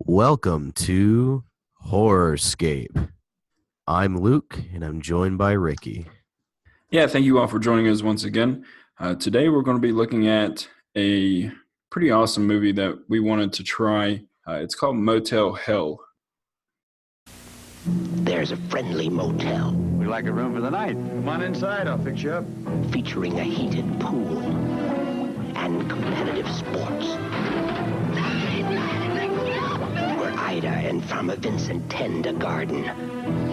Welcome to Horrorscape. I'm Luke, and I'm joined by Ricky. Yeah, thank you all for joining us once again. Today we're going to be looking at a pretty awesome movie that we wanted to try. It's called Motel Hell. There's a friendly motel We'd like a room for the night. Come on inside, I'll fix you up. featuring a heated pool and competitive sports. Where Ida and Farmer Vincent tend a garden.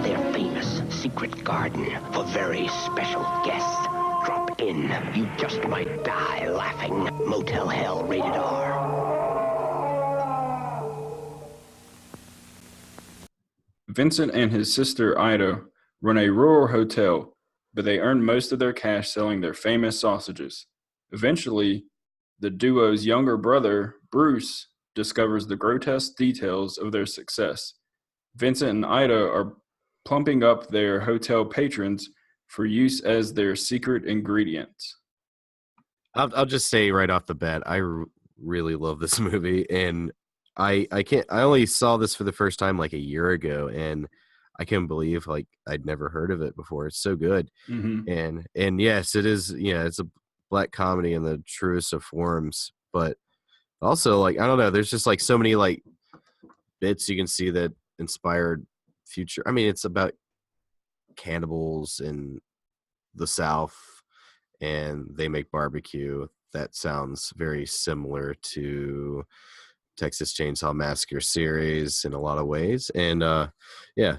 Their famous secret garden for very special guests. Drop in. You just might die laughing. Motel Hell, rated R. Vincent and his sister Ida run a rural hotel, but they earn most of their cash selling their famous sausages. Eventually, the duo's younger brother, Bruce, discovers the grotesque details of their success. Vincent and Ida are plumping up their hotel patrons for use as their secret ingredients. I'll just say right off the bat, I really love this movie, and I only saw this for the first time like a year ago, and I can't believe like I'd never heard of it before. It's so good, Mm-hmm. and yes, it is. Yeah, it's a black comedy in the truest of forms, but also like I don't know. There's just like so many like bits you can see that inspired future. I mean, it's about cannibals in the South, and they make barbecue. That sounds very similar to Texas Chainsaw Massacre series in a lot of ways, and yeah,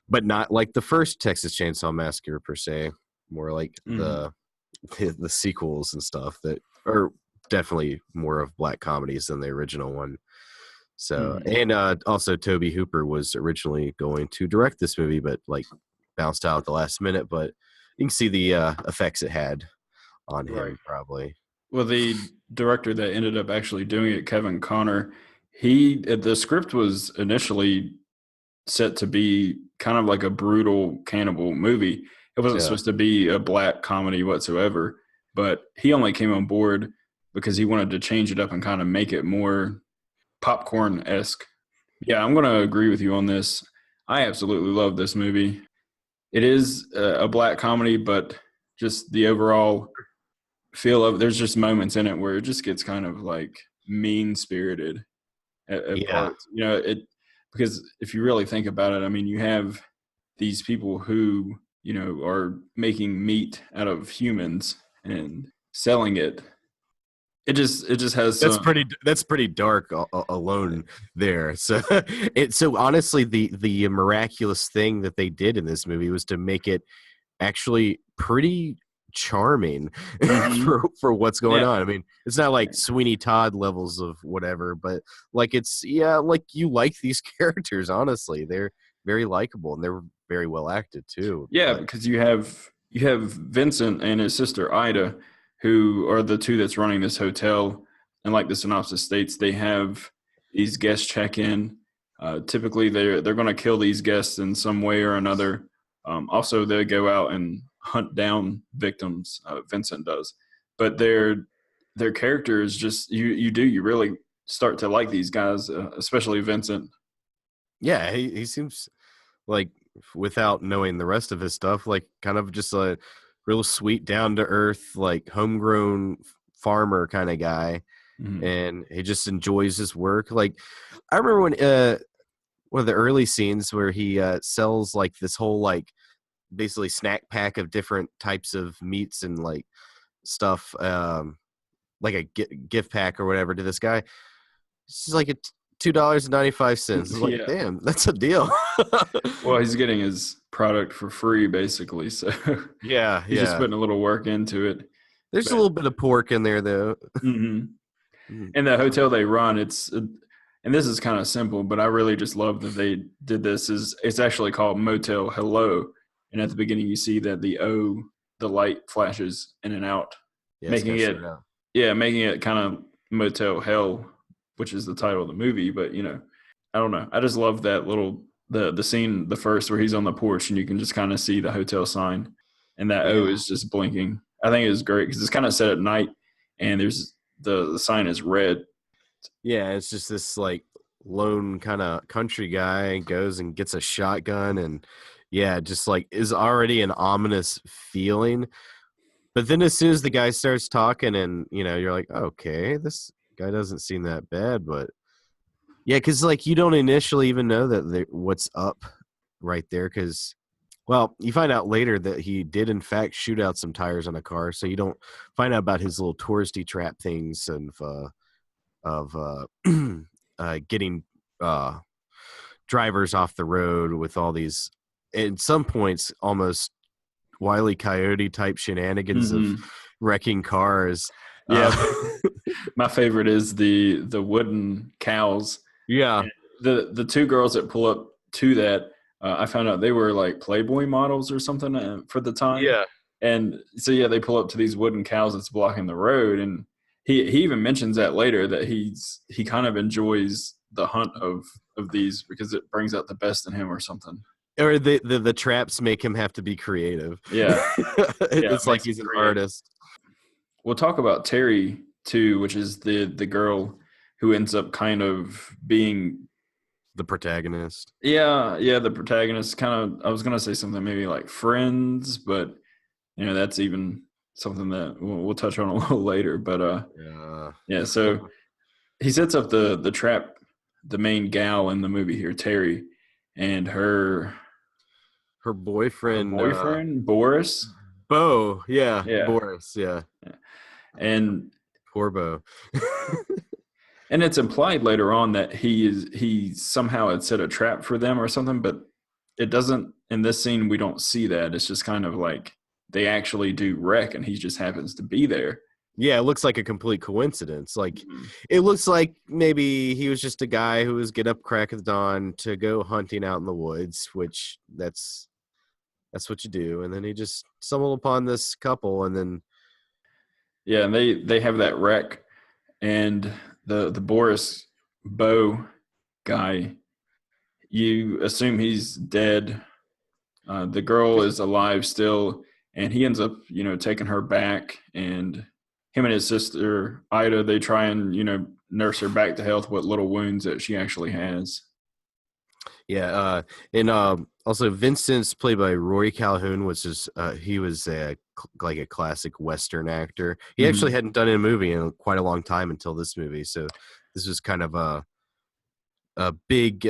but not like the first Texas Chainsaw Massacre per se. More like Mm-hmm. the sequels and stuff that are definitely more of black comedies than the original one. So, Mm-hmm. and also Toby Hooper was originally going to direct this movie, but like bounced out at the last minute. But you can see the effects it had on Right. him, probably. Well, the director that ended up actually doing it, Kevin Connor, the script was initially set to be kind of like a brutal cannibal movie. It wasn't Yeah, supposed to be a black comedy whatsoever, but he only came on board because he wanted to change it up and kind of make it more popcorn esque. Yeah, I'm going to agree with you on this. I absolutely love this movie. It is a black comedy, but just the overall feel of there's just moments in it where it just gets kind of like mean spirited at yeah, parts. It because if you really think about it, I mean, you have these people who are making meat out of humans and selling it. It just has some. that's pretty dark alone there. So so honestly, the miraculous thing that they did in this movie was to make it actually pretty charming Mhm. for what's going Yeah, on. I mean, it's not like Sweeney Todd levels of whatever, but like it's yeah, like you like these characters. Honestly, they're very likable and they're very well acted too. yeah, But because you have Vincent and his sister Ida, who are the two that's running this hotel. And like the synopsis states, they have these guests check in. Typically, they're going to kill these guests in some way or another. Also, they go out and hunt down victims. Vincent does, but their character is just you really start to like these guys, especially Vincent. yeah, he seems like without knowing the rest of his stuff, like kind of just a real sweet, down to earth, like homegrown farmer kind of guy, Mhm. and he just enjoys his work. Like I remember when one of the early scenes where he sells like this whole like basically snack pack of different types of meats and like stuff, like a gift pack or whatever to this guy. This is like a $2.95. It's like, Yeah. damn, that's a deal. Well, he's getting his product for free, basically. So Yeah, he's just yeah. putting a little work into it. There's a But little bit of pork in there, though. mhm. Mm. And the hotel they run, and this is kind of simple, but I really just love that they did this. Is it's actually called Motel Hello, and at the beginning you see that the light flashes in and out, Yeah, it's kind making of it short out. yeah, making it kind of Motel Hell, which is the title of the movie. But I don't know. I just love that little the scene, the first where he's on the porch and you can just kind of see the hotel sign, and that O Yeah, is just blinking. I think it was great because it's kind of set at night, and there's the sign is red. yeah. It's just this like lone kind of country guy and goes and gets a shotgun and just like is already an ominous feeling. But then as soon as the guy starts talking and, you're like, okay, this guy doesn't seem that bad. But yeah, because like you don't initially even know that what's up right there because, well, you find out later that he did in fact shoot out some tires on a car. So you don't find out about his little touristy trap things of getting drivers off the road with all these, at some points, almost Wile E. Coyote type shenanigans of wrecking cars. Yeah, my favorite is the wooden cows. Yeah, the two girls that pull up to that, I found out they were like Playboy models or something for the time. yeah, and so they pull up to these wooden cows that's blocking the road, and he even mentions that later that he kind of enjoys the hunt of these because it brings out the best in him or something. Or the traps make him have to be creative. Yeah, it's like he's an artist. We'll talk about Terry too, which is the girl who ends up kind of being the protagonist. Yeah, the protagonist. Kind of, I was gonna say something maybe like friends, but that's even something that we'll touch on a little later. But so he sets up the trap, the main gal in the movie here, Terry, and her boyfriend, Boris. Bo, Boris, and poor Bo. And it's implied later on that he somehow had set a trap for them or something, but it doesn't. In this scene, we don't see that. It's just kind of like they actually do wreck, and he just happens to be there. Yeah, it looks like a complete coincidence. Like, it looks like maybe he was just a guy who was get up crack of dawn to go hunting out in the woods, which that's what you do. And then he just stumbled upon this couple, and then and they have that wreck, and the Boris Bo guy, you assume he's dead. The girl is alive still, and he ends up taking her back, and him and his sister Ida, they try and nurse her back to health with little wounds that she actually has. Yeah, and also Vincent's played by Rory Calhoun, which is he was a classic Western actor. He actually hadn't done a movie in quite a long time until this movie, so this was kind of a big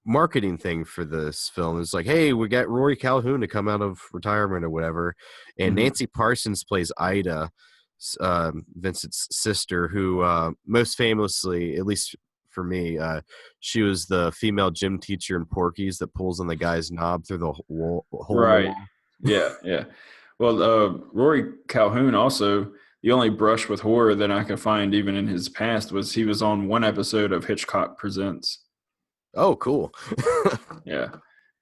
marketing thing for this film. It's like, hey, we got Rory Calhoun to come out of retirement or whatever, and Nancy Parsons plays Ida, Vincent's sister, who most famously, at least for me, she was the female gym teacher in Porky's that pulls on the guy's knob through the hole. Right. Yeah. Well, Rory Calhoun also, the only brush with horror that I could find even in his past was he was on one episode of Hitchcock Presents. Oh, cool. Yeah.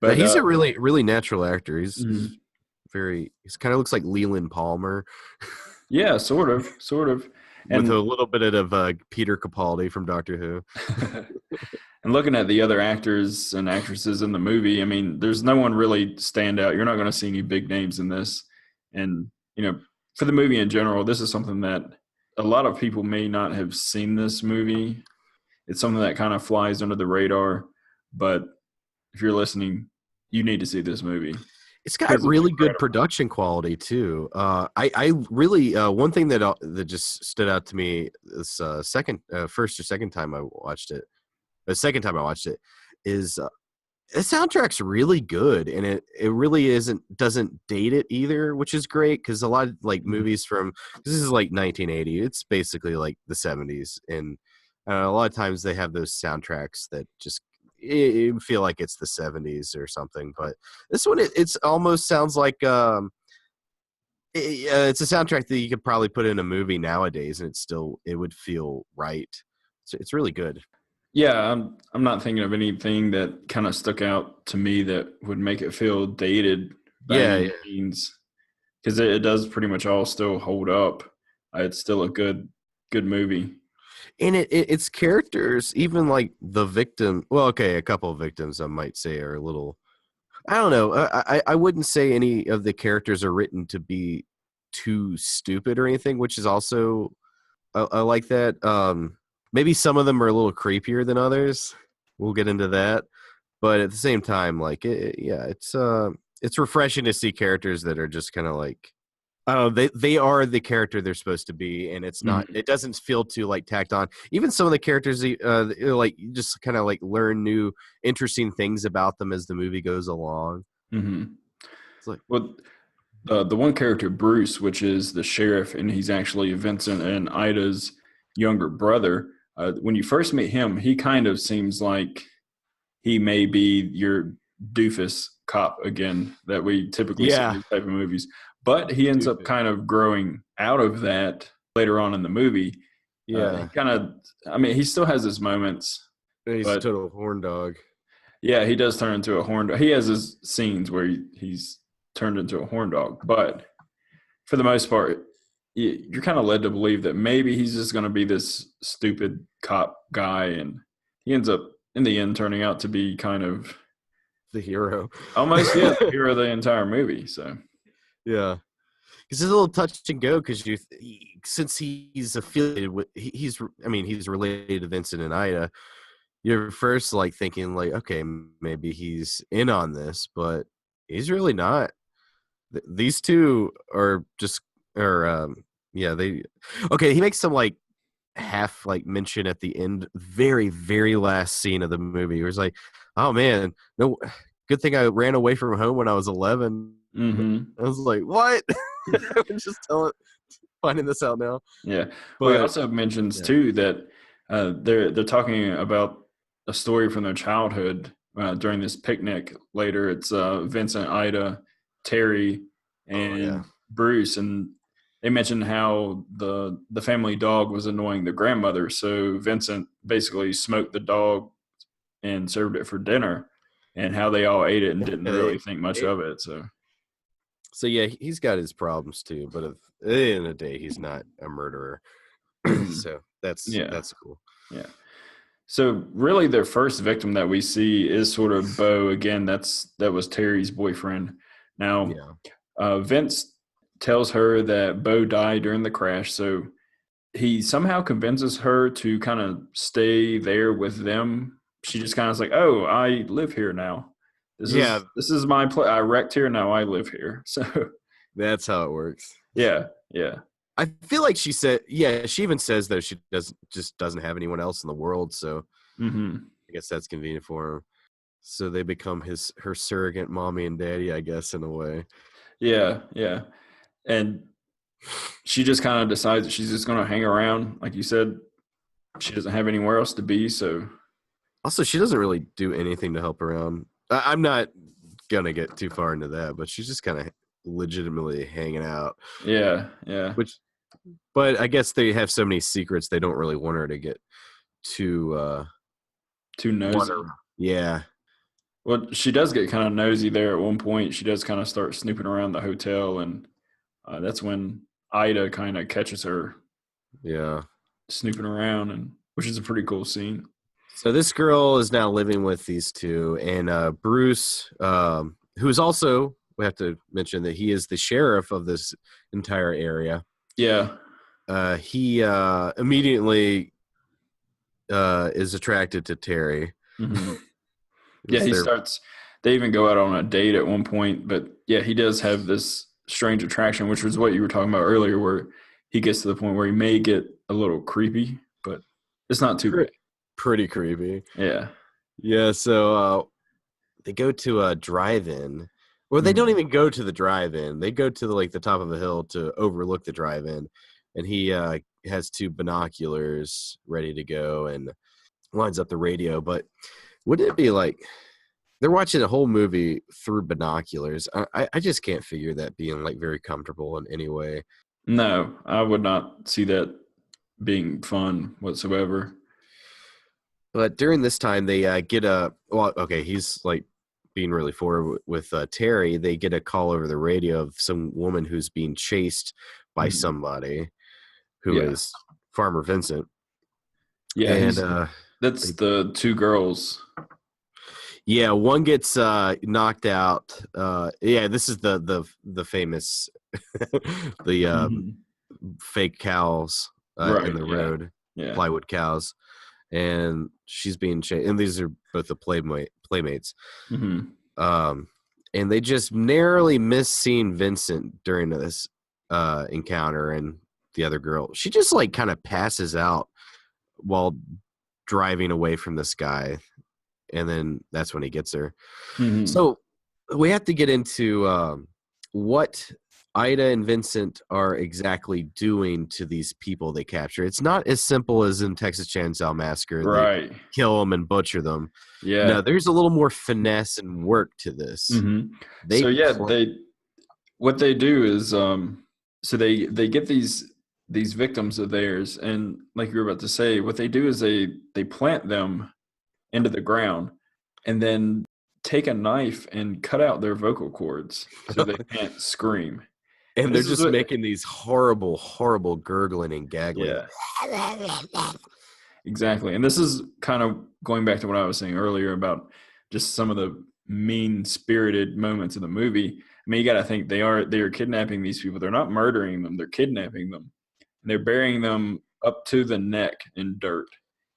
But he's a really, really natural actor. He's kind of looks like Leland Palmer. Yeah, sort of. And with a little bit of Peter Capaldi from Doctor Who. And looking at the other actors and actresses in the movie, I mean, there's no one really stand out. You're not going to see any big names in this. And, for the movie in general, this is something that a lot of people may not have seen this movie. It's something that kind of flies under the radar. But if you're listening, you need to see this movie. It's got really good production quality too. I really one thing that just stood out to me this first or second time I watched it. The second time I watched it is the soundtrack's really good, and it really doesn't date it either, which is great because a lot of like movies from this is like 1980. It's basically like the 70s, and a lot of times they have those soundtracks that just you feel like it's the 70s or something, but this one it's almost sounds like it's a soundtrack that you could probably put in a movie nowadays and it would feel right. It's really good. Yeah, I'm not thinking of anything that kind of stuck out to me that would make it feel dated by any means, because it does pretty much all still hold up. It's still a good movie. And its characters, even like the victim, well, okay, a couple of victims I might say are a little, I don't know. I wouldn't say any of the characters are written to be too stupid or anything, which is also, I like that. maybe some of them are a little creepier than others. We'll get into that. But at the same time, like, it's refreshing to see characters that are just kind of like, I don't know, they are the character they're supposed to be, and it's not. It doesn't feel too like tacked on. Even some of the characters, like you just kind of like learn new interesting things about them as the movie goes along. Mm-hmm. It's like, well, the one character, Bruce, which is the sheriff, and he's actually Vincent and Ida's younger brother. When you first meet him, he kind of seems like he may be your doofus cop again that we typically see in these type of movies. But he ends up kind of growing out of that later on in the movie. yeah, He still has his moments. he's a total horn dog. Yeah, he does turn into a horn dog. He has his scenes where he's turned into a horn dog. But for the most part, you're kind of led to believe that maybe he's just going to be this stupid cop guy. And he ends up, in the end, turning out to be kind of the hero. Almost, the hero of the entire movie. So, yeah. It's a little touch and go because since he's affiliated with, he's related to Vincent and Ida. You're first like thinking like, okay, maybe he's in on this, but he's really not. These two are just, he makes some like half like mention at the end, very, very last scene of the movie. Where it's like, oh man, no, good thing I ran away from home when I was 11. Mm-hmm. I was like, what? I'm just finding this out now. Yeah. But he also mentions too that they're talking about a story from their childhood during this picnic. Later, it's Vincent, Ida, Terry, and Bruce, and they mentioned how the family dog was annoying the grandmother. So Vincent basically smoked the dog and served it for dinner, and how they all ate it and didn't really think much of it. So yeah, he's got his problems too, but at the end of the day, he's not a murderer. So that's cool. Yeah. So really, their first victim that we see is sort of Bo again. That was Terry's boyfriend. Now, Vince tells her that Bo died during the crash, so he somehow convinces her to kind of stay there with them. She just kind of is like, "Oh, I live here now. This is my place. I wrecked here. Now I live here." So that's how it works. Yeah. I feel like she said, she even says though she doesn't have anyone else in the world, so I guess that's convenient for him. So they become her surrogate mommy and daddy, I guess, in a way. Yeah. And she just kind of decides that she's just going to hang around, like you said. She doesn't have anywhere else to be, so. Also, she doesn't really do anything to help around. I'm not gonna get too far into that, but she's just kind of legitimately hanging out. Yeah. But I guess they have so many secrets they don't really want her to get too nosy. Yeah. Well, she does get kind of nosy there at one point. She does kind of start snooping around the hotel, and that's when Ida kind of catches her. Yeah. Snooping around, and which is a pretty cool scene. So this girl is now living with these two, and Bruce, who is also, we have to mention that he is the sheriff of this entire area. Yeah. He immediately is attracted to Terry. Mm-hmm. They even go out on a date at one point, but yeah, he does have this strange attraction, which was what you were talking about earlier, where he gets to the point where he may get a little creepy, but it's not too bad. Pretty creepy. Yeah. So they go to a drive-in. Well, they don't even go to the drive-in. They go to the top of a hill to overlook the drive-in, and he has two binoculars ready to go and lines up the radio. But wouldn't it be like they're watching a whole movie through binoculars? I just can't figure that being like very comfortable in any way. No, I would not see that being fun whatsoever. But during this time, they he's like being really forward with Terry. They get a call over the radio of some woman who's being chased by somebody who is Farmer Vincent. Yeah, and that's the two girls. Yeah, one gets knocked out. This is the famous the fake cows in the road. Yeah. plywood cows, and she's being chased. And these are both the playmates. Mm-hmm. And they just narrowly miss seeing Vincent during this encounter, and the other girl. She just like kind of passes out while driving away from this guy, and then that's when he gets her. Mm-hmm. So we have to get into what Ida and Vincent are exactly doing to these people they capture. It's not as simple as in Texas Chainsaw Massacre. Right. They kill them and butcher them. Yeah. No, there's a little more finesse and work to this. Mm-hmm. They So yeah, what they do is so they get these victims of theirs, and like you were about to say, what they do is they plant them into the ground and then take a knife and cut out their vocal cords so they can't scream. and they're just making these horrible, horrible gurgling and gaggling. Yeah. Exactly. And this is kind of going back to what I was saying earlier about just some of the mean-spirited moments of the movie. I mean, you got to think they are kidnapping these people. They're not murdering them. They're kidnapping them. And they're burying them up to the neck in dirt.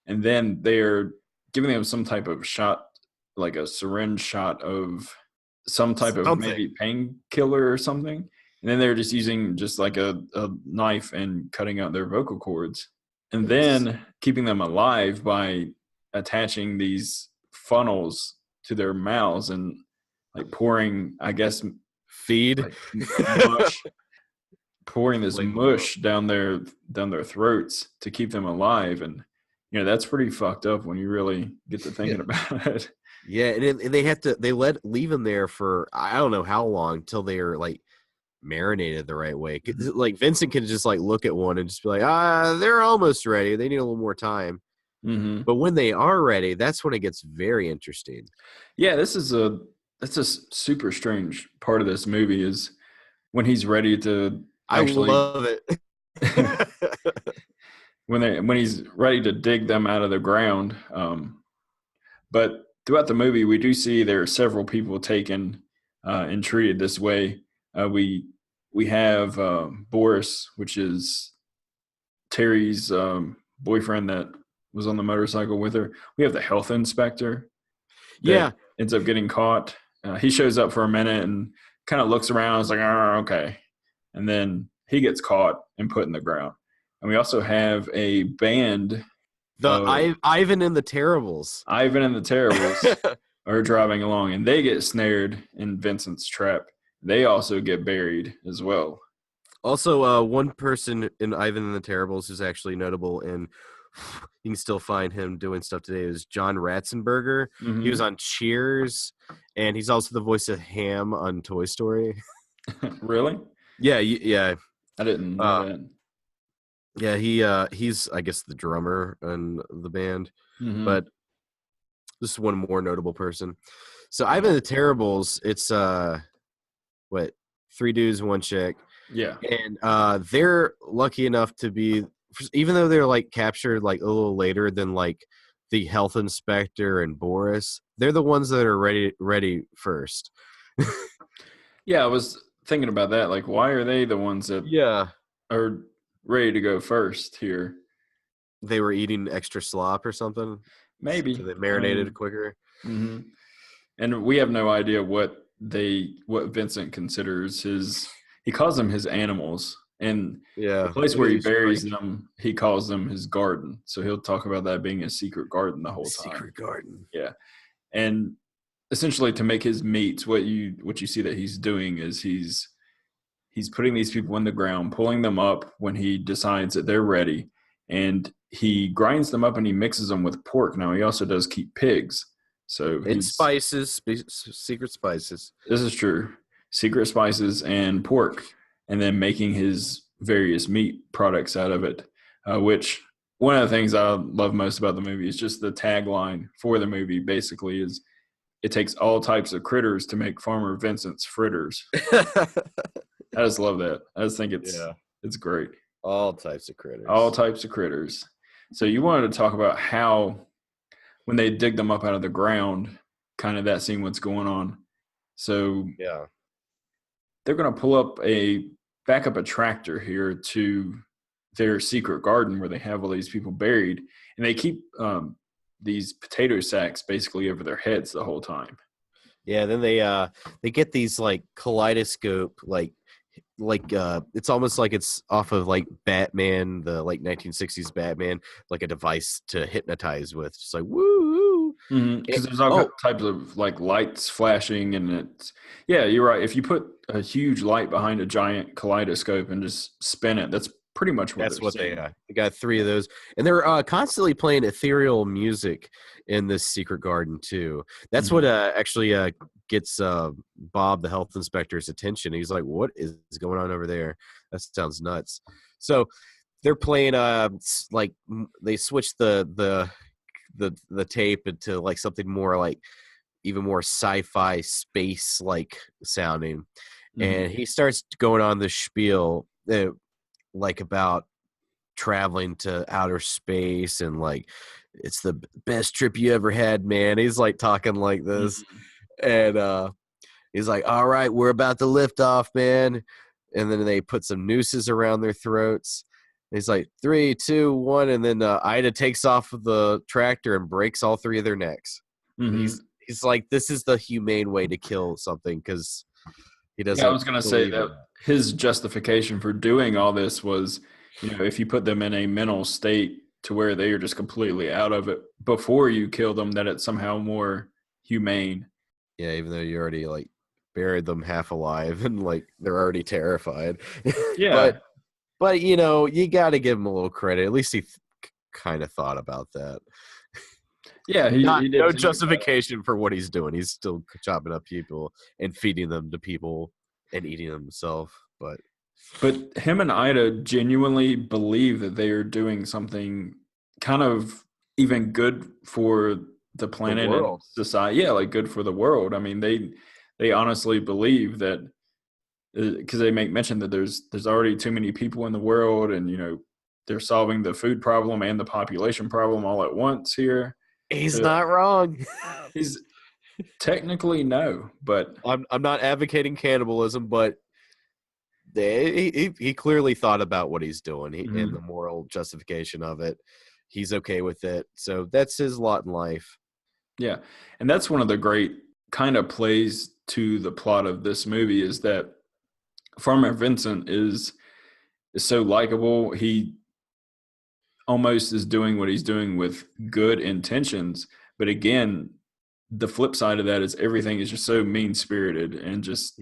And then they're giving them some type of shot, like a syringe shot of some type of maybe painkiller or something. And then they're just using just like a knife and cutting out their vocal cords. And then keeping them alive by attaching these funnels to their mouths and like pouring, I guess, feed, like, mush, pouring this mush down their throats to keep them alive. And that's pretty fucked up when you really get to thinking about it. Yeah, and they have to leave them there for I don't know how long till they are like marinated the right way. Like Vincent can just like look at one and just be like, they're almost ready. They need a little more time. Mm-hmm. But when they are ready, that's when it gets very interesting. Yeah, that's a super strange part of this movie is when he's ready to actually. I love it. when he's ready to dig them out of the ground. But throughout the movie, we do see there are several people taken and treated this way. We have Boris, which is Terry's boyfriend that was on the motorcycle with her. We have the health inspector. That ends up getting caught. He shows up for a minute and kind of looks around. It's like, oh, okay. And then he gets caught and put in the ground. And we also have a band. Ivan and the Terribles. Ivan and the Terribles are driving along, and they get snared in Vincent's trap. They also get buried as well. Also, one person in Ivan and the Terribles who's actually notable, and you can still find him doing stuff today, is John Ratzenberger. Mm-hmm. He was on Cheers, and he's also the voice of Ham on Toy Story. Really? Yeah. I didn't know that. Yeah, he's I guess the drummer in the band, but this is one more notable person. So Ivan and the Terribles, it's 3 dudes, 1 chick. Yeah, and they're lucky enough to be, even though they're like captured like a little later than like the health inspector and Boris, they're the ones that are ready first. Yeah, I was thinking about that. Like, why are they the ones that are ready to go first here? They were eating extra slop or something. Maybe so they marinated quicker. Mm-hmm. And we have no idea what Vincent considers his. He calls them his animals, and the place where he buries them, he calls them his garden. So he'll talk about that being a secret garden the whole time. Secret garden. Yeah, and essentially to make his meats, what you see that he's doing is he's putting these people in the ground, pulling them up when he decides that they're ready, and he grinds them up and he mixes them with pork. Now he also does keep pigs, so spices, secret spices. This is true. Secret spices and pork, and then making his various meat products out of it, which one of the things I love most about the movie is just the tagline for the movie basically is it takes all types of critters to make Farmer Vincent's fritters. I just love that. I just think it's great. All types of critters. All types of critters. So you wanted to talk about how when they dig them up out of the ground, kind of that scene, what's going on. So they're going to back up a tractor here to their secret garden where they have all these people buried, and they keep these potato sacks basically over their heads the whole time. Yeah, then they get these like kaleidoscope it's almost like it's off of like Batman, the like 1960s Batman, like a device to hypnotize with, just like woo. Because there's all types of like lights flashing, and you're right. If you put a huge light behind a giant kaleidoscope and just spin it, that's pretty much what they got 3 of those, and they're constantly playing ethereal music in this secret garden too. That's what actually gets Bob, the health inspector's attention. He's like, what is going on over there? That sounds nuts. So they're playing like they switch the tape into like something more like even more sci-fi space like sounding, and he starts going on this spiel like about traveling to outer space and like it's the best trip you ever had, man. He's like talking like this, and he's like, all right, we're about to lift off, man. And then they put some nooses around their throats. He's like 3, 2, 1, and then Ida takes off of the tractor and breaks all 3 of their necks. He's like, this is the humane way to kill something, because he doesn't. I was going to say that his justification for doing all this was, if you put them in a mental state to where they are just completely out of it before you kill them, that it's somehow more humane. Yeah, even though you already like buried them half alive and like they're already terrified. Yeah. But you got to give him a little credit. At least he kind of thought about that. Yeah, he did no justification for what he's doing. He's still chopping up people and feeding them to people and eating them himself. But him and Ida genuinely believe that they are doing something kind of even good for the planet and society. Yeah, like good for the world. I mean, they honestly believe that, because they make mention that there's already too many people in the world, and they're solving the food problem and the population problem all at once here. He's not wrong. He's technically no, but I'm not advocating cannibalism, but he clearly thought about what he's doing and the moral justification of it. He's okay with it, so that's his lot in life. Yeah, and that's one of the great kind of plays to the plot of this movie, is that Farmer Vincent is so likable. He almost is doing what he's doing with good intentions, but again, the flip side of that is everything is just so mean-spirited and just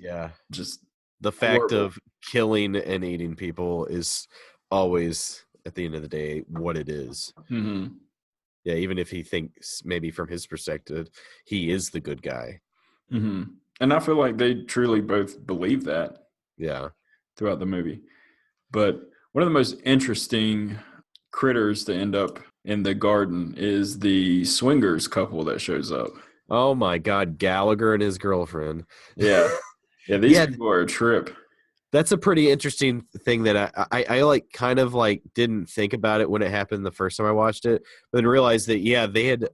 the fact horrible. Of killing and eating people is always, at the end of the day, what it is. Yeah, even if he thinks maybe from his perspective he is the good guy. And I feel like they truly both believe that throughout the movie. But one of the most interesting critters to end up in the garden is the swingers couple that shows up. Oh my God, Gallagher and his girlfriend. Yeah, these people are a trip. That's a pretty interesting thing that I like kind of like didn't think about it when it happened the first time I watched it, but then realized that they had,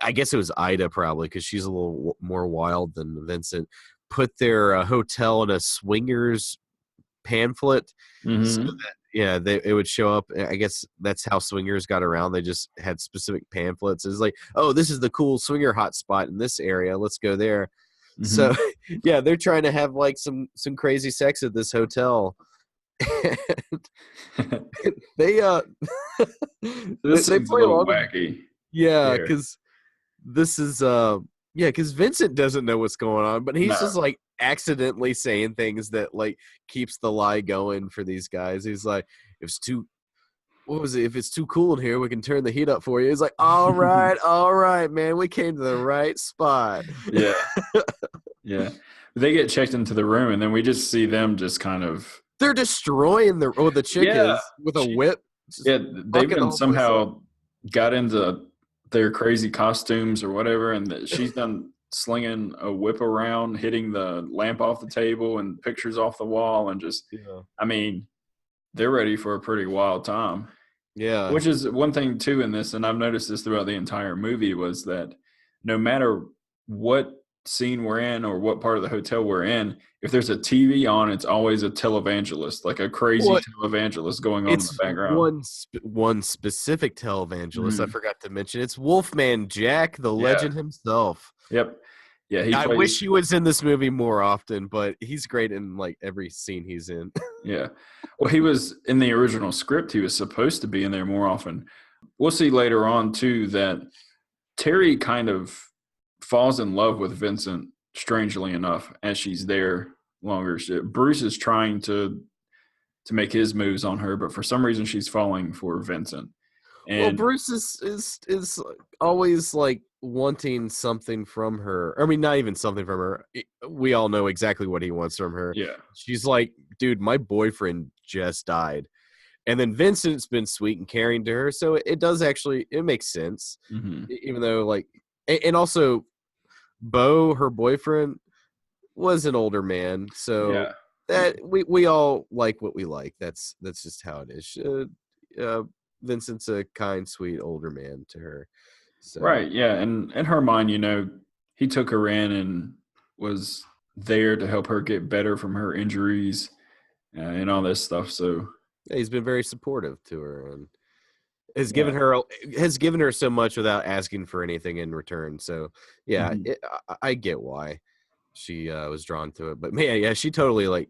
I guess it was Ida probably, because she's a little more wild than Vincent, put their hotel in a swingers pamphlet so that it would show up. I guess that's how swingers got around. They just had specific pamphlets. It's like, oh, this is the cool swinger hotspot in this area, let's go there. So they're trying to have like some crazy sex at this hotel. they this they play a little wacky. Yeah, because this is because Vincent doesn't know what's going on, but he's just like accidentally saying things that like keeps the lie going for these guys. He's like, if it's too cool in here, we can turn the heat up for you. He's like, all right, man, we came to the right spot. Yeah. They get checked into the room, and then we just see them just kind of, they're destroying the chick is with a whip. Yeah, they've been somehow got into their crazy costumes or whatever, and she's done slinging a whip around, hitting the lamp off the table and pictures off the wall, and just I mean, they're ready for a pretty wild time. Yeah. Which is one thing too in this, and I've noticed this throughout the entire movie, was that no matter what scene we're in or what part of the hotel we're in, if there's a TV on, it's always a televangelist, like a crazy Well, televangelist going on in the it's background. one specific televangelist I Mhm. forgot to mention. It's Wolfman Jack, the Yeah. legend himself. Yep. Yeah, he I plays. wish he was in this movie more often, but he's great in like every scene he's in. Yeah. Well, he was in the original script. He was supposed to be in there more often. We'll see later on, too, that Terry kind of falls in love with Vincent, strangely enough, as she's there longer. Bruce is trying to make his moves on her, but for some reason she's falling for Vincent. Well, And Bruce is always like wanting something from her. I mean, not even something from her. We all know exactly what he wants from her. yeah, She's like, dude, my boyfriend just died. And then Vincent's been sweet and caring to her, so it does actually it makes sense. mm-hmm. Even though like and also Bo, her boyfriend, was an older man, so Yeah. that we all like what we like. That's just how it is. Vincent's a kind, sweet older man to her. So Right, yeah, and in her mind, he took her in and was there to help her get better from her injuries and all this stuff. So yeah, he's been very supportive to her and yeah, has given her so much without asking for anything in return. So yeah, mhm. I get why she was drawn to it. But man, yeah, she totally like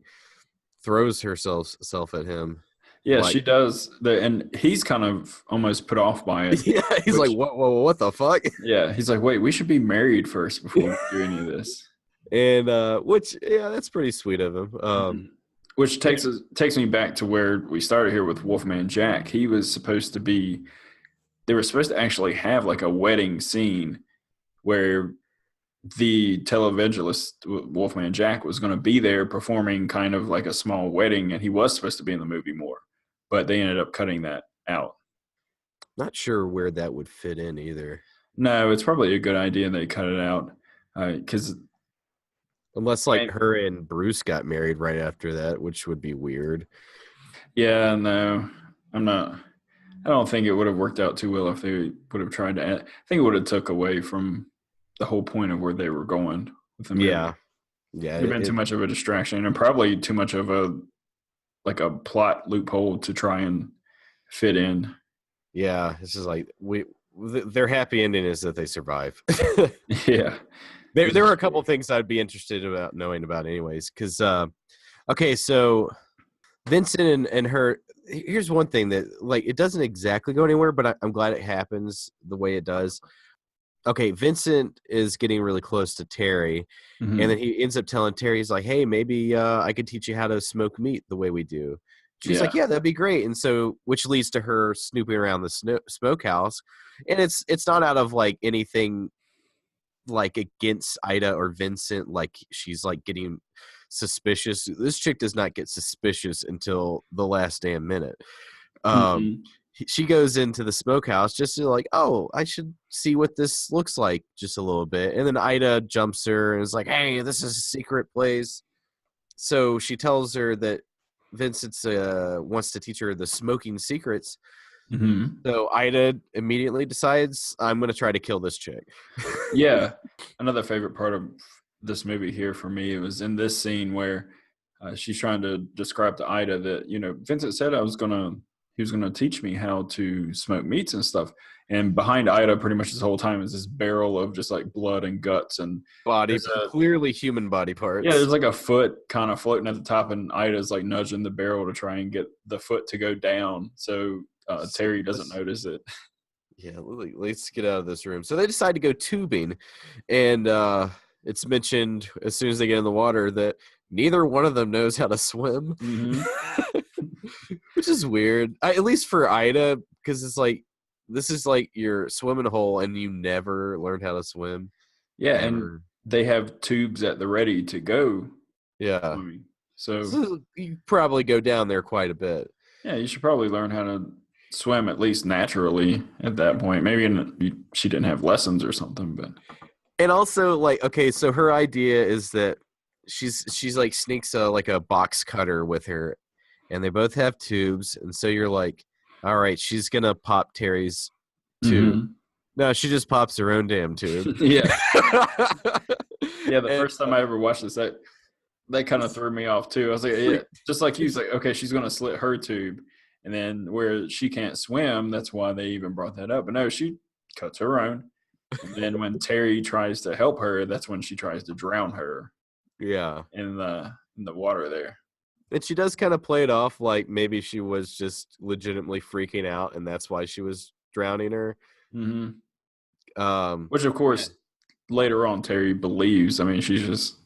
throws herself self at him. Yeah, Like she does. And he's kind of almost put off by it. yeah, he's like, Which, what the fuck? yeah, he's like, wait, we should be married first before we do any of this. And which yeah, that's pretty sweet of him. Mhm. Which takes me back to where we started here with Wolfman Jack. He was supposed to be. They were supposed to actually have like a wedding scene where the televangelist Wolfman Jack was going to be there performing kind of like a small wedding, and he was supposed to be in the movie more, but they ended up cutting that out. Not sure where that would fit in either. No, it's probably a good idea they cut it out because Unless like her and Bruce got married right after that, which would be weird. yeah, no, I'm not. I don't think it would have worked out too well if they would have tried to. I think it would have took away from the whole point of where they were going with the movie. Yeah. Yeah. It would have been too much of a distraction and probably too much of a plot loophole to try and fit in. Yeah. It's just like their happy ending is that they survive. Yeah. There are a couple things I'd be interested about knowing about anyways. Cause okay, so Vincent and her, here's one thing that like it doesn't exactly go anywhere, but I'm glad it happens the way it does. Okay, Vincent is getting really close to Terry, Mhm. and then he ends up telling Terry, he's like, hey, maybe I could teach you how to smoke meat the way we do. She's like, yeah, that'd be great. And so, which leads to her snooping around the smokehouse. And it's not out of like anything like against Ida or Vincent, like she's like getting suspicious. This chick does not get suspicious until the last damn minute. Mhm. She goes into the smokehouse just to like, oh, I should see what this looks like just a little bit. And then Ida jumps her and is like, hey, this is a secret place. So she tells her that Vincent wants to teach her the smoking secrets. Mhm. So Ida immediately decides, I'm going to try to kill this chick. Yeah. Another favorite part of this movie here for me, it was in this scene where she's trying to describe to Ida that, Vincent said he was gonna teach me how to smoke meats and stuff. And behind Ida, pretty much this whole time, is this barrel of just like blood and guts and Body, there's a- clearly human body parts. yeah, there's like a foot kind of floating at the top, and Ida's like nudging the barrel to try and get the foot to go down, so Terry doesn't notice it. Yeah, let's get out of this room. So they decide to go tubing, and it's mentioned as soon as they get in the water that neither one of them knows how to swim, which is weird. At least for Ida, because it's like this is like your swimming hole, and you never learned how to swim. Yeah, ever. and they have tubes at the ready to go Yeah, swimming. So you probably go down there quite a bit. yeah, you should probably learn how to swim at least naturally at that point. Maybe she didn't have lessons or something, but And also, like, okay, so her idea is that she's like sneaks like a box cutter with her, and they both have tubes, and so you're like, all right, she's gonna pop Terry's tube. Mhm. No, she just pops her own damn tube. Yeah. Yeah, the And, first time I ever watched this, that kind of threw me off too. I was like, yeah, just like you was like, okay, she's gonna slit her tube, and then where she can't swim, that's why they even brought that up. But no, she cuts her own. And then when Terry tries to help her, that's when she tries to drown her yeah. in the water there. And she does kind of play it off like maybe she was just legitimately freaking out, and that's why she was drowning her. Which, of course, later on, Terry believes. I mean, she's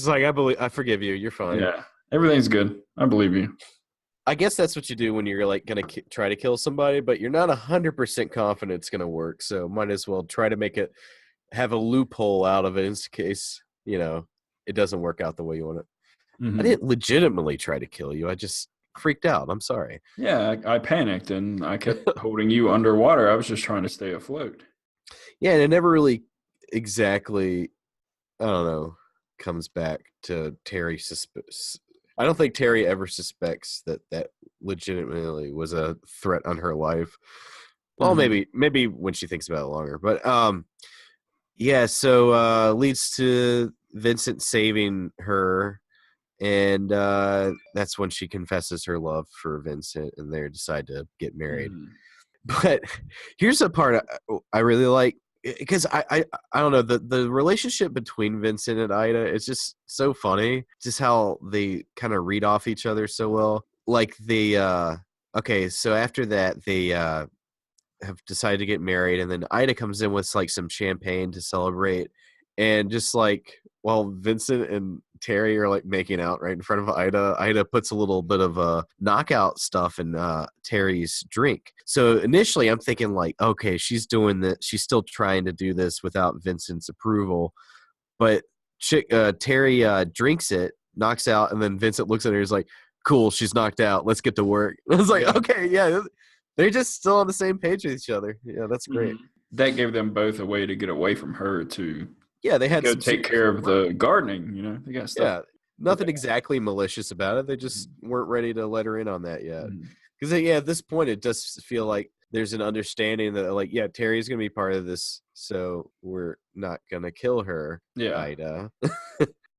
like, I forgive you. You're fine. yeah, everything's good. I believe you. I guess that's what you do when you're like going to try to kill somebody, but you're not 100% confident it's going to work. So might as well try to have a loophole out of it in case, it doesn't work out the way you want it. I didn't legitimately try to kill you. I just freaked out. I'm sorry. Yeah, I panicked and I kept holding you underwater. I was just trying to stay afloat. Yeah, and it never really exactly, I don't know, comes back to Terry. I don't think Terry ever suspects that legitimately was a threat on her life. Well, maybe when she thinks about it longer. But yeah, so leads to Vincent saving her, and that's when she confesses her love for Vincent, and they decide to get married. But here's the part I really like, because I don't know, the relationship between Vincent and Ida is just so funny, just how they kind of read off each other so well. Like okay, so after that they have decided to get married, and then Ida comes in with like some champagne to celebrate, and just like while Vincent and Terry are like making out right in front of Ida puts a little bit of knockout stuff in Terry's drink. So initially I'm thinking like, okay, she's doing that, she's still trying to do this without Vincent's approval, but Terry drinks it, knocks out, and then Vincent looks at her and is like, cool, she's knocked out, let's get to work. I was like, okay, yeah, they're just still on the same page with each other. Yeah, that's great. That gave them both a way to get away from her to they had go take care of the gardening. They got stuff. Yeah, nothing exactly malicious about it. They just weren't ready to let her in on that yet. Because at this point it does feel like there's an understanding that like, yeah, Terry's gonna be part of this, so we're not gonna kill her. Yeah, Ida.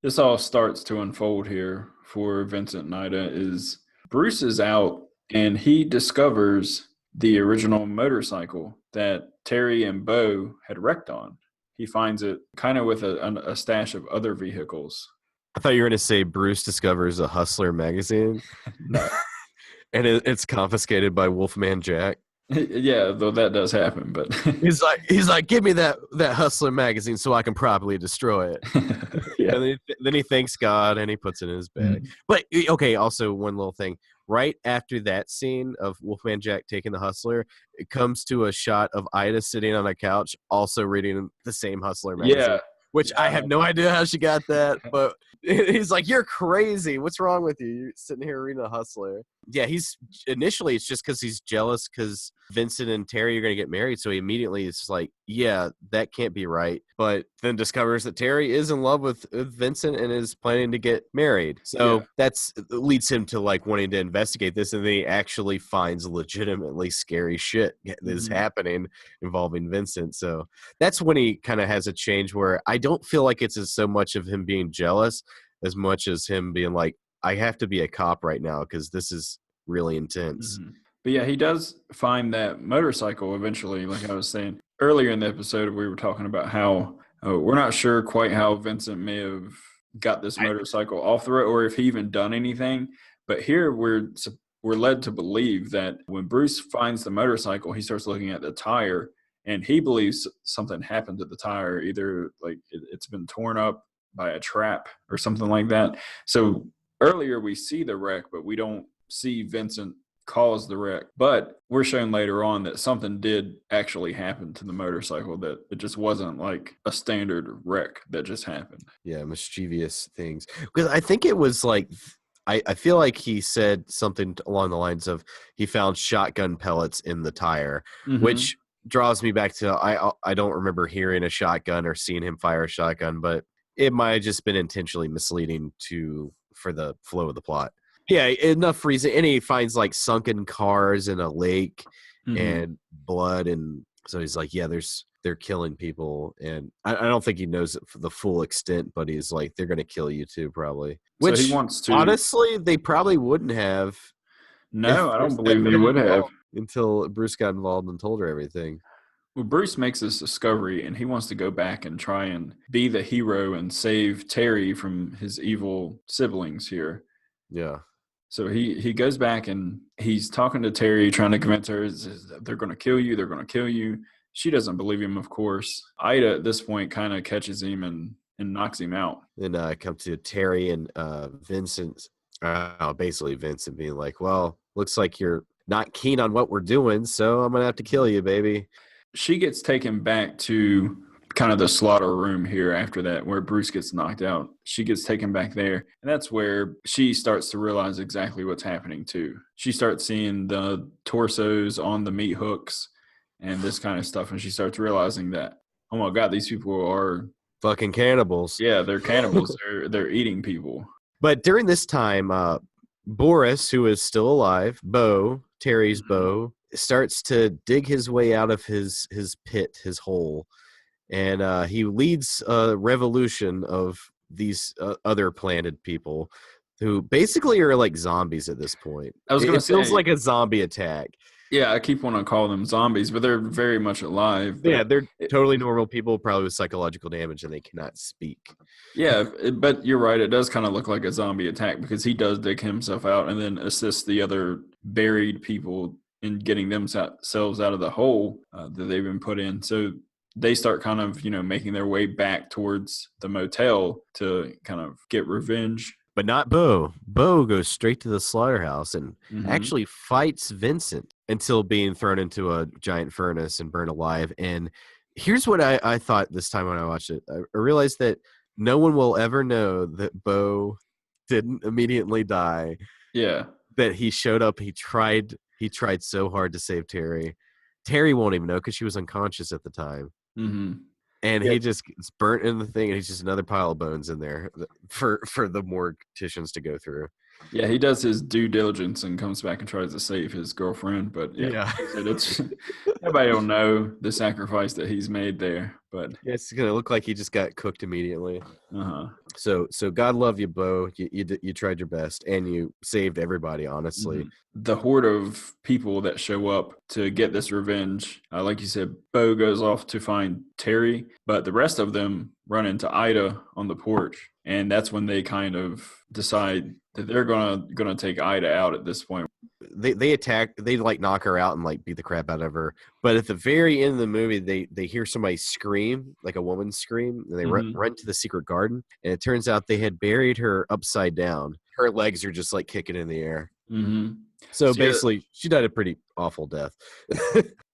This all starts to unfold here for Vincent and Ida. Is Bruce is out and he discovers the original motorcycle that Terry and Bo had wrecked on. He finds it kind of with a stash of other vehicles. I thought you were going to say Bruce discovers a Hustler magazine. No. And it's confiscated by Wolfman Jack. Yeah, though that does happen, but he's like, give me that Hustler magazine so I can properly destroy it. Yeah. And then he thanks God and he puts it in his bag. But okay, also one little thing. Right after that scene of Wolfman Jack taking the Hustler, it comes to a shot of Ida sitting on a couch, also reading the same Hustler magazine. Yeah. Which I have no idea how she got that, but he's like, you're crazy. What's wrong with you? You're sitting here reading a Hustler. Yeah, initially it's just because he's jealous because Vincent and Terry are going to get married. So he immediately is like, yeah, that can't be right. But then discovers that Terry is in love with Vincent and is planning to get married. So that's leads him to like wanting to investigate this. And then he actually finds legitimately scary shit that is happening involving Vincent. So that's when he kind of has a change where I don't feel like it's so much of him being jealous as much as him being like, I have to be a cop right now because this is really intense. But yeah, he does find that motorcycle eventually. Like I was saying earlier in the episode, we were talking about how we're not sure quite how Vincent may have got this motorcycle off the road or if he even done anything. But here we're led to believe that when Bruce finds the motorcycle, he starts looking at the tire and he believes something happened to the tire, either like it's been torn up by a trap or something like that. So earlier we see the wreck, but we don't see Vincent cause the wreck. But we're shown later on that something did actually happen to the motorcycle, that it just wasn't like a standard wreck that just happened. Yeah, mischievous things. Because I think it was like, I feel like he said something along the lines of he found shotgun pellets in the tire, which draws me back to I don't remember hearing a shotgun or seeing him fire a shotgun, but it might have just been intentionally misleading for the flow of the plot. Yeah, enough reason. And he finds like sunken cars in a lake and blood, and so he's like, yeah, there's they're killing people, and I don't think he knows it for the full extent, but he's like, they're going to kill you too, probably. So Which he wants to. honestly, they probably wouldn't have. No, I don't Bruce believe got they would have. involved until Bruce got involved and told her everything. Well, Bruce makes this discovery, and he wants to go back and try and be the hero and save Terry from his evil siblings here. Yeah. So he goes back and he's talking to Terry, trying to convince her they're going to kill you. They're going to kill you. She doesn't believe him, of course. Ida, at this point, kind of catches him and knocks him out. Then come to Terry and Vincent. Basically Vincent being like, well, looks like you're not keen on what we're doing, so I'm going to have to kill you, baby. She gets taken back to kind of the slaughter room here after that, where Bruce gets knocked out. She gets taken back there, and that's where she starts to realize exactly what's happening too. She starts seeing the torsos on the meat hooks and this kind of stuff, and she starts realizing that, oh my God, these people are fucking cannibals. Yeah, they're cannibals. they're eating people. But during this time, Boris, who is still alive, Terry's Bo, starts to dig his way out of his pit, his hole, and he leads a revolution of these other planted people who basically are like zombies at this point. I was going to say, it feels like a zombie attack. Yeah, I keep wanting to call them zombies, but they're very much alive. Yeah, they're totally normal people, probably with psychological damage, and they cannot speak. Yeah, but you're right. It does kind of look like a zombie attack because he does dig himself out and then assists the other buried people in getting themselves out of the hole that they've been put in. So they start kind of, making their way back towards the motel to kind of get revenge. But not Bo. Bo goes straight to the slaughterhouse and actually fights Vincent until being thrown into a giant furnace and burned alive. And here's what I thought this time when I watched it. I realized that no one will ever know that Bo didn't immediately die. Yeah. That he showed up. He tried so hard to save Terry. Terry won't even know because she was unconscious at the time. Mm-hmm. And he just gets burnt in the thing, and he's just another pile of bones in there for the morticians to go through. Yeah, he does his due diligence and comes back and tries to save his girlfriend. But it's everybody will know the sacrifice that he's made there. But it's gonna look like he just got cooked immediately. Uh-huh. So God love you, Bo. You tried your best, and you saved everybody. Honestly, the horde of people that show up to get this revenge, like you said, Bo goes off to find Terry, but the rest of them run into Ida on the porch, and that's when they kind of decide that they're gonna take Ida out at this point. They attack, they like knock her out and like beat the crap out of her. But at the very end of the movie, they hear somebody scream, like a woman scream, and they run to the secret garden. And it turns out they had buried her upside down. Her legs are just like kicking in the air. Mm-hmm. So basically, she died a pretty awful death.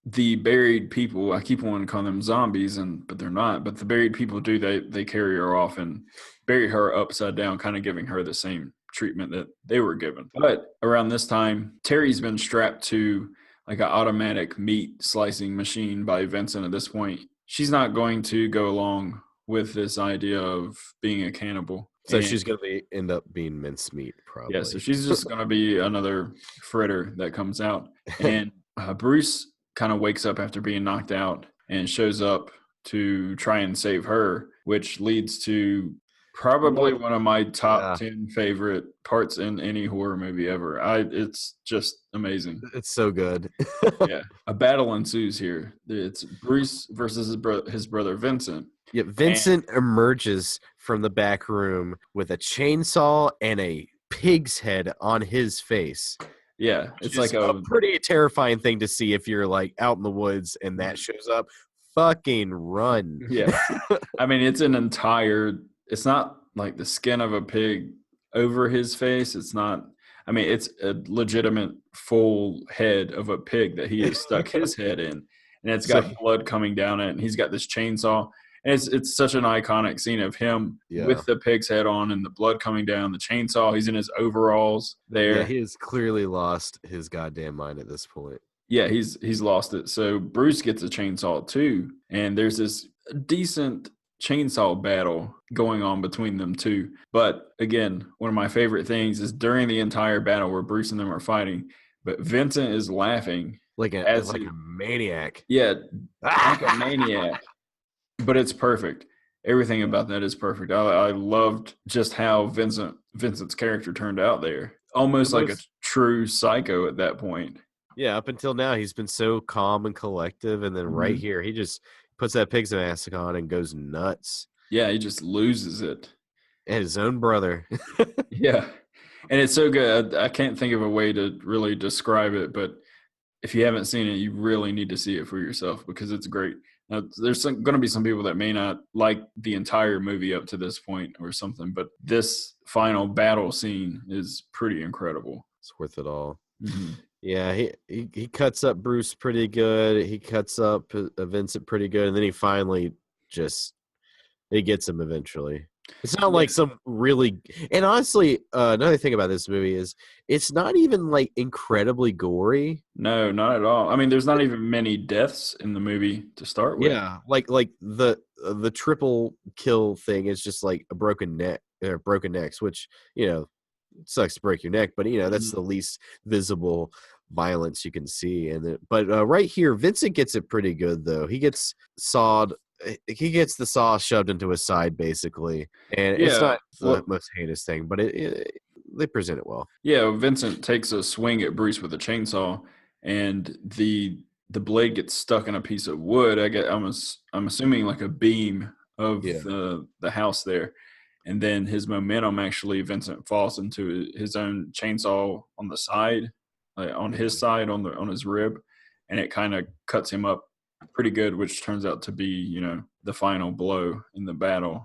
The buried people, I keep wanting to call them zombies, but they're not. But the buried people they carry her off and bury her upside down, kind of giving her the same treatment that they were given. But around this time, Terry's been strapped to like an automatic meat slicing machine by Vincent at this point. She's not going to go along with this idea of being a cannibal. So she's going to end up being mincemeat, probably. Yeah, so she's just going to be another fritter that comes out. And Bruce kind of wakes up after being knocked out and shows up to try and save her, which leads to probably one of my top 10 favorite parts in any horror movie ever. It's just amazing. It's so good. Yeah. A battle ensues here. It's Bruce versus his brother Vincent. Yeah, Vincent emerges from the back room with a chainsaw and a pig's head on his face. Yeah, it's like a pretty terrifying thing to see if you're like out in the woods and that shows up. Fucking run. Yeah. I mean, it's not like the skin of a pig over his face. It's not, I mean, it's a legitimate full head of a pig that he has stuck his head in. And it's got blood coming down it. And he's got this chainsaw. And it's such an iconic scene of him with the pig's head on and the blood coming down, the chainsaw. He's in his overalls there. Yeah, he has clearly lost his goddamn mind at this point. Yeah, he's lost it. So Bruce gets a chainsaw too. And there's this decent chainsaw battle going on between them two. But again, one of my favorite things is during the entire battle where Bruce and them are fighting, but Vincent is laughing like as a maniac. yeah, like a maniac. But it's perfect. Everything about that is perfect. I loved just how Vincent's character turned out there. Almost like a true psycho at that point. Yeah, up until now, he's been so calm and collective, and then right here, he just puts that pig's mask on and goes nuts. Yeah, he just loses it. And his own brother. Yeah, and it's so good. I can't think of a way to really describe it, but if you haven't seen it, you really need to see it for yourself because it's great. Now, there's going to be some people that may not like the entire movie up to this point or something, but this final battle scene is pretty incredible. It's worth it all. Mm-hmm. Yeah, he cuts up Bruce pretty good. He cuts up Vincent pretty good, and then he finally he gets him eventually. It's not like some really, and honestly, another thing about this movie is it's not even like incredibly gory. No, not at all. I mean, there's not even many deaths in the movie to start with. Yeah, like the triple kill thing is just like a broken neck or broken necks, which sucks to break your neck, but that's the least visible violence you can see. But right here, Vincent gets it pretty good though. He gets sawed. He gets the saw shoved into his side basically, and it's not the most heinous thing, but they present it well. Yeah, Vincent takes a swing at Bruce with a chainsaw, and the blade gets stuck in a piece of wood. I'm assuming like a beam of the house there. And then his momentum actually, Vincent falls into his own chainsaw on the side, on his side, on his rib, and it kind of cuts him up pretty good, which turns out to be, the final blow in the battle.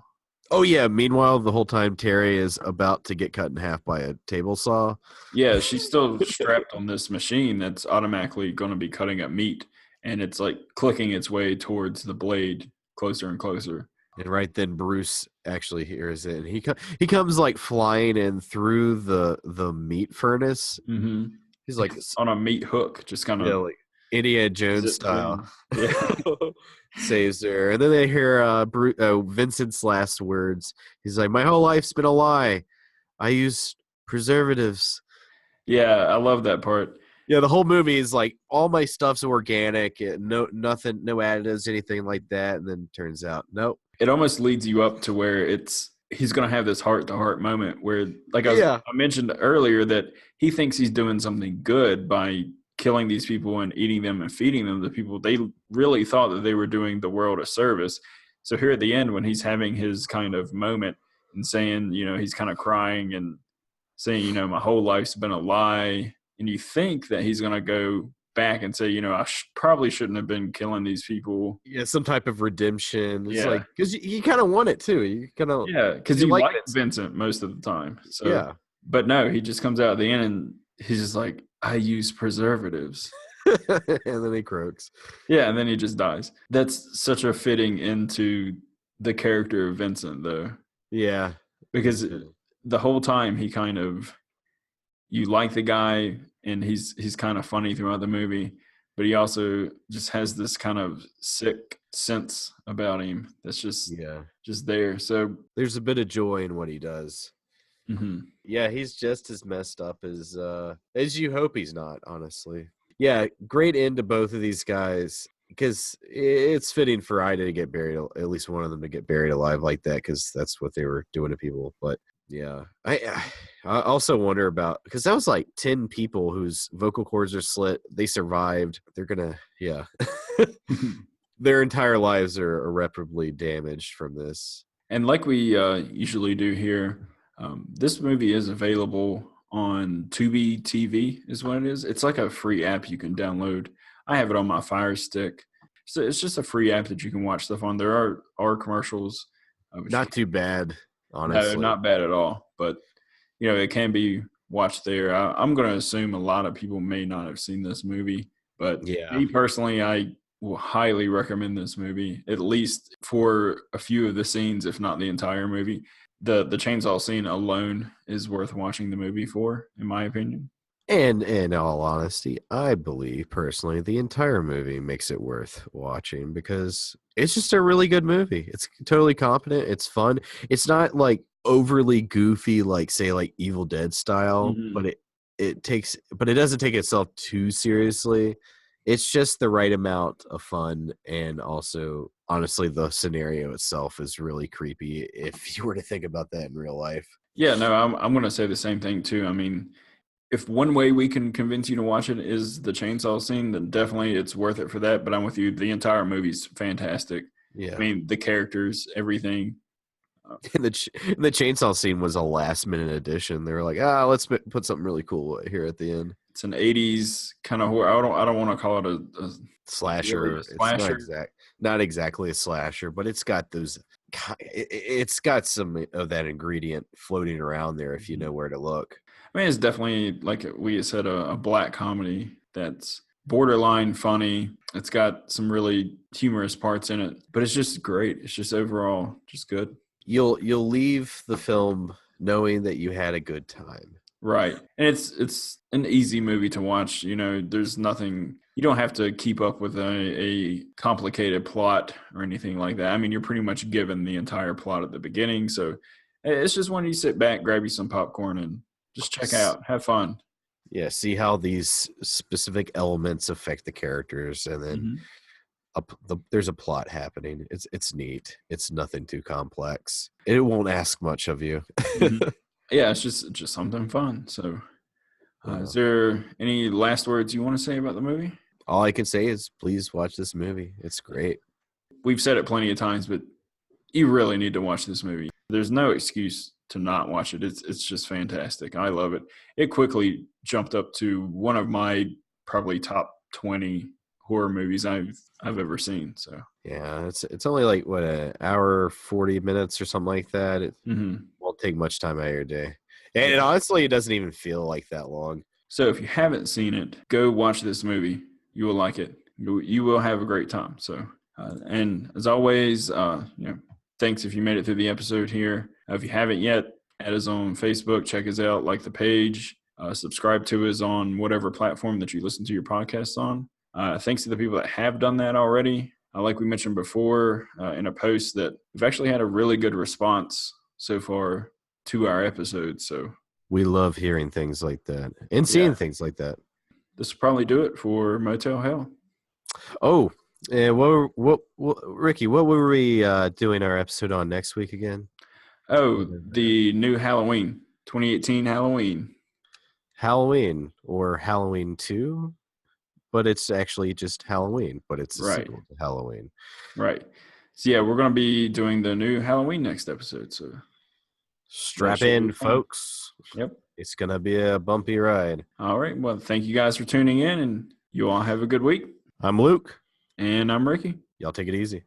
Oh yeah. Meanwhile, the whole time Terry is about to get cut in half by a table saw. Yeah, she's still strapped on this machine that's automatically going to be cutting up meat, and it's like clicking its way towards the blade closer and closer. And right then, Bruce actually hears it, and he comes like flying in through the meat furnace. Mm-hmm. He's like on a meat hook, just kind of like Indiana Jones style. Yeah, saves her, and then they hear Vincent's last words. He's like, "My whole life's been a lie. I used preservatives." Yeah, I love that part. Yeah, the whole movie is like all my stuff's organic, nothing, no additives, anything like that, and then turns out, nope. It almost leads you up to where he's going to have this heart-to-heart moment where, like I mentioned earlier, that he thinks he's doing something good by killing these people and eating them and feeding them to people. They really thought that they were doing the world a service. So here at the end, when he's having his kind of moment and saying, he's kind of crying and saying, my whole life's been a lie, and you think that he's going to go back and say, I probably shouldn't have been killing these people. Yeah, some type of redemption. It's like, because you kind of want it too. You kind of because you like Vincent most of the time. So yeah, but no, he just comes out at the end and he's just like, I use preservatives. And then he croaks. Yeah, and then he just dies. That's such a fitting into the character of Vincent, though. Yeah, because the whole time he kind of, you like the guy, and he's kind of funny throughout the movie, but he also just has this kind of sick sense about him that's just there. So there's a bit of joy in what he does. Mm-hmm. Yeah, he's just as messed up as you hope he's not, honestly. Yeah, great end to both of these guys, because it's fitting for Ida to get buried, at least one of them to get buried alive like that, because that's what they were doing to people. But yeah, I also wonder about, because that was like 10 people whose vocal cords are slit. They survived. They're gonna, their entire lives are irreparably damaged from this. And like we usually do here, this movie is available on Tubi TV is what it is. It's like a free app you can download. I have it on my Fire Stick. So it's just a free app that you can watch stuff on. There are commercials. Not too bad, honestly. No, not bad at all. But, it can be watched there. I'm going to assume a lot of people may not have seen this movie. But me personally, I will highly recommend this movie, at least for a few of the scenes, if not the entire movie. The chainsaw scene alone is worth watching the movie for, in my opinion. And in all honesty, I believe personally the entire movie makes it worth watching, because it's just a really good movie. It's totally competent. It's fun. It's not like overly goofy, like say like Evil Dead style, but it doesn't take itself too seriously. it's just the right amount of fun, and also honestly the scenario itself is really creepy if you were to think about that in real life. Yeah, no, I'm going to say the same thing too. I mean, if one way we can convince you to watch it is the chainsaw scene, then definitely it's worth it for that. But I'm with you. The entire movie's fantastic. Yeah. I mean, the characters, everything. And the chainsaw scene was a last minute addition. They were like, let's put something really cool here at the end. It's an 80s kind of horror. I don't want to call it a Slasher. really slasher. It's not exactly a slasher, but it's got those. It's got some of that ingredient floating around there if you know where to look. I mean, it's definitely, like we said, a black comedy that's borderline funny. It's got some really humorous parts in it, but it's just great. It's just overall just good. You'll leave the film knowing that you had a good time. Right. And it's an easy movie to watch. You know, there's nothing, you don't have to keep up with a complicated plot or anything like that. I mean, you're pretty much given the entire plot at the beginning. So it's just when you sit back, grab you some popcorn, and just check out, have fun. Yeah, see how these specific elements affect the characters, and then there's a plot happening. It's neat. It's nothing too complex. It won't ask much of you. Yeah, it's just something fun. So, is there any last words you want to say about the movie? All I can say is please watch this movie. It's great. We've said it plenty of times, but you really need to watch this movie. There's no excuse to not watch it. It's just fantastic. I love it. It quickly jumped up to one of my probably top 20 horror movies I've ever seen. So yeah, it's only like what, an hour 40 minutes or something like that. It won't take much time out of your day, and honestly, it doesn't even feel like that long. So if you haven't seen it, go watch this movie. You will like it. You will have a great time. So and as always, thanks if you made it through the episode here. If you haven't yet, add us on Facebook, check us out, like the page, subscribe to us on whatever platform that you listen to your podcasts on. Thanks to the people that have done that already. Like we mentioned before in a post, that we've actually had a really good response so far to our episodes. So we love hearing things like that and seeing things like that. This will probably do it for Motel Hell. Oh, and Ricky, what were we doing our episode on next week again? Oh, the new Halloween, 2018 Halloween or Halloween 2, but it's actually just Halloween, but it's a sequel to Halloween. Right. So yeah, we're going to be doing the new Halloween next episode. So strap in, folks. Yep. It's going to be a bumpy ride. All right. Well, thank you guys for tuning in, and you all have a good week. I'm Luke. And I'm Ricky. Y'all take it easy.